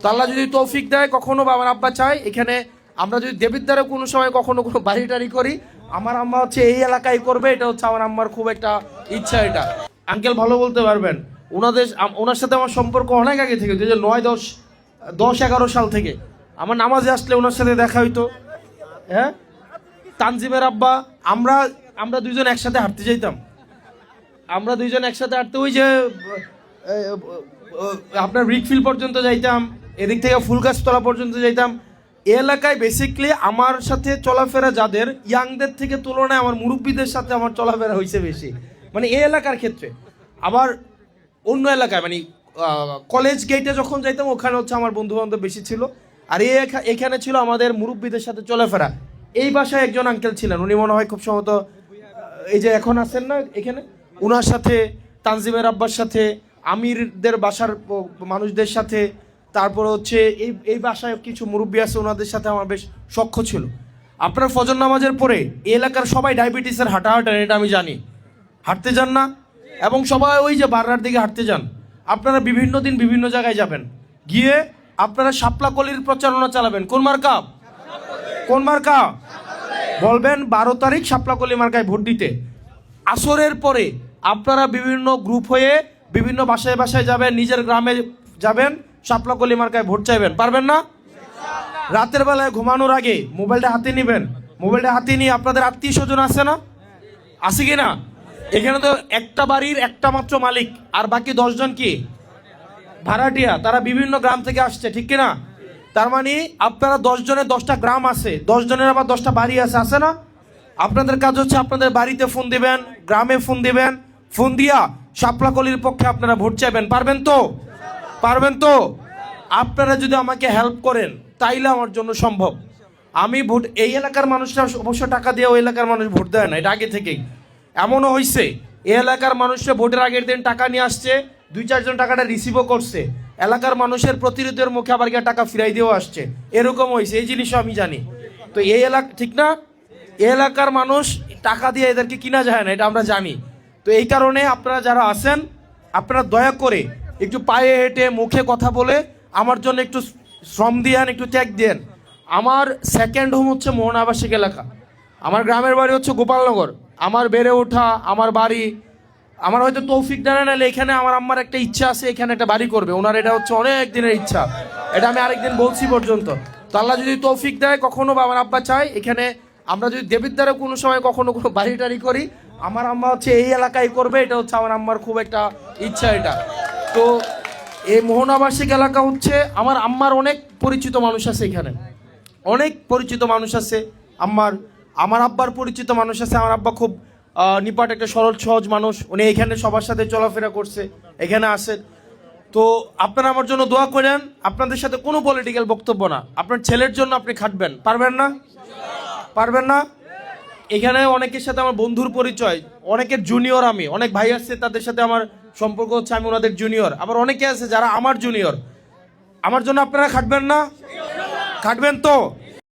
তো আল্লাহ যদি তৌফিক দেয় কখনো বা আমার আব্বা চায় এখানে আমরা যদি দেবিদ্বারে কোনো সময় কখনো কোনো বাড়ি টাড়ি করি, আমার আম্মা হচ্ছে এই এলাকায় করবে, এটা হচ্ছে আমার আম্মার খুব একটা ইচ্ছা। এটা আঙ্কেল ভালো বলতে পারবেন, ওনার সাথে আমার সম্পর্ক অনেক আগে থেকে, 2009, 10, 11 সাল থেকে আমার নামাজে আসলে ওনার সাথে দেখা হইতো। হ্যাঁ, তানজিমের আব্বা, আমরা দুইজন একসাথে হাঁটতে যাইতাম। আমরা দুইজন একসাথে হাঁটতে ওই যে আপনার রিকফিল পর্যন্ত যাইতাম, এদিক থেকে ফুলগাছতলা পর্যন্ত যাইতাম। এই এলাকায় বেসিকলি আমার সাথে চলাফেরা যাদের ইয়াংদের থেকে তুলনায় আমার মুরব্বীদের সাথে আমার চলাফেরা হয়েছে বেশি, মানে এই এলাকার ক্ষেত্রে। আবার অন্য এলাকায় মানে কলেজ গেটে যখন যাইতাম ওখানে হচ্ছে আমার বন্ধু বান্ধব বেশি ছিল, আর এখানে ছিল আমাদের মুরব্বীদের সাথে চলাফেরা। এই বাসায় একজন আঙ্কেল ছিলেন, উনি মনে হয় খুব সম্ভবত এই যে এখন আছেন না এখানে, উনার সাথে, তানজিমের আব্বার সাথে, আমিরদের বাসার মানুষদের সাথে, তারপরে হচ্ছে এই বাসায় কিছু মুরব্বী আছে ওনাদের সাথে আমার বেশ সখ্য ছিল। আপনার ফজর নামাজের পরে এই এলাকার সবাই ডায়াবেটিসের হাঁটান, এটা আমি জানি। হাঁটতে যান না? এবং সবাই ওই যে বাররার দিকে হাঁটতে যান। আপনারা বিভিন্ন দিন বিভিন্ন জায়গায় যাবেন, গিয়ে আপনারা শাপলা কলির প্রচারণা চালাবেন। কোন মার্কা? কোন মার্কা? বলবেন 12 তারিখ শাপলা কলি মার্কায় ভোট দিতে। আসরের পরে আপনারা বিভিন্ন গ্রুপ হয়ে বিভিন্ন বাসায় বাসায় যাবেন, নিজের গ্রামে যাবেন, শাপলা কলি মার্কায় ভোট চাইবেন। পারবেন না? রাতের বেলায় ঘুমানোর আগে মোবাইলটা হাতে নেবেন, মোবাইলটা হাতে নিয়ে আপনাদের আত্মীয় স্বজন আছে না, আছে কি না? এখানে তো একটা বাড়ির একটা মাত্র মালিক, আর বাকি 10 জন কি ভাড়াটিয়া, তারা বিভিন্ন গ্রাম থেকে আসছে, ঠিক কিনা? তার মানে আপনারা 10 জনের 10টা গ্রাম আছে, 10 জনের আবার 10টা বাড়ি আছে না? আপনাদের কাজ হচ্ছে আপনাদের বাড়িতে ফোন দিবেন, গ্রামে ফোন দিবেন, ফোন দিয়া শাপলা কলির পক্ষে আপনারা ভোট চাইবেন। পারবেন তো? পারবেন তো? আপনারা যদি আমাকে হেল্প করেন তাইলে আমার জন্য সম্ভব। আমি ভোট, এই এলাকার মানুষরা অবশ্য টাকা দিয়ে ওই এলাকার মানুষ ভোট দেয় না, এটা আগে থেকেই। এমনও হয়েছে এই এলাকার মানুষরা ভোটের আগের দিন টাকা নিয়ে আসছে, 2-4 জন টাকাটা রিসিভও করছে, এলাকার মানুষের প্রতিরোধের মুখে আবার গিয়ে টাকা ফিরাই দিয়েও আসছে, এরকম হয়েছে। এই জিনিসও আমি জানি। তো এই এলাকা ঠিক না, এই এলাকার মানুষ টাকা দিয়ে এদেরকে কিনা যায় না, এটা আমরা জানি। তো এই কারণে আপনারা যারা আছেন, আপনারা দয়া করে একটু পায়ে হেঁটে মুখে কথা বলে আমার জন্য একটু শ্রম দিয়েন, একটু ত্যাগ দেন। আমার সেকেন্ড হোম হচ্ছে মোহন আবাসিক এলাকা, আমার গ্রামের বাড়ি হচ্ছে গোপালনগর, আমার বেড়ে ওঠা, আমার বাড়ি, আমার হয়তো তৌফিক ডানা নালে এখানে আমার আম্মার একটা ইচ্ছা আছে এখানে একটা বাড়ি করবে, ওনার এটা হচ্ছে অনেক দিনের ইচ্ছা, এটা আমি আরেকদিন বলছি পর্যন্ত। তো আল্লাহ যদি তৌফিক দেয় কখনো বা আমার আব্বা চায় এখানে আমরা যদি দেবিদ্বারে কোনো সময় কখনো কোনো বাড়ি টাড়ি করি, আমার আম্মা হচ্ছে এই এলাকায় করবে, এটা হচ্ছে আমার আম্মার খুব একটা ইচ্ছা। এটা তো এই মোহন আবাসিক এলাকা হচ্ছে আমার আম্মার অনেক পরিচিত মানুষ আছে এখানে, অনেক পরিচিত মানুষ আছে আমার আব্বার পরিচিত মানুষ আছে। আমার আব্বা খুব নিপাট একটা সরল সহজ মানুষ, উনি এখানে সবার সাথে চলাফেরা করছে, এখানে আসেন। তো আপনারা আমার জন্য দোয়া করেন, আপনাদের সাথে কোনো পলিটিক্যাল বক্তব্য না, আপনার ছেলের জন্য আপনি খাটবেন। পারবেন না? পারবেন না? এখানে অনেকের সাথে আমার বন্ধুর পরিচয়, অনেকের জুনিয়র, আমি অনেক ভাই আছে তাদের সাথে আমার সম্পর্ক হচ্ছে আমি ওনাদের জুনিয়র, আবার অনেকে আছে যারা আমার জুনিয়র। আমার জন্য আপনারা খাটবেন না? খাটবেন তো?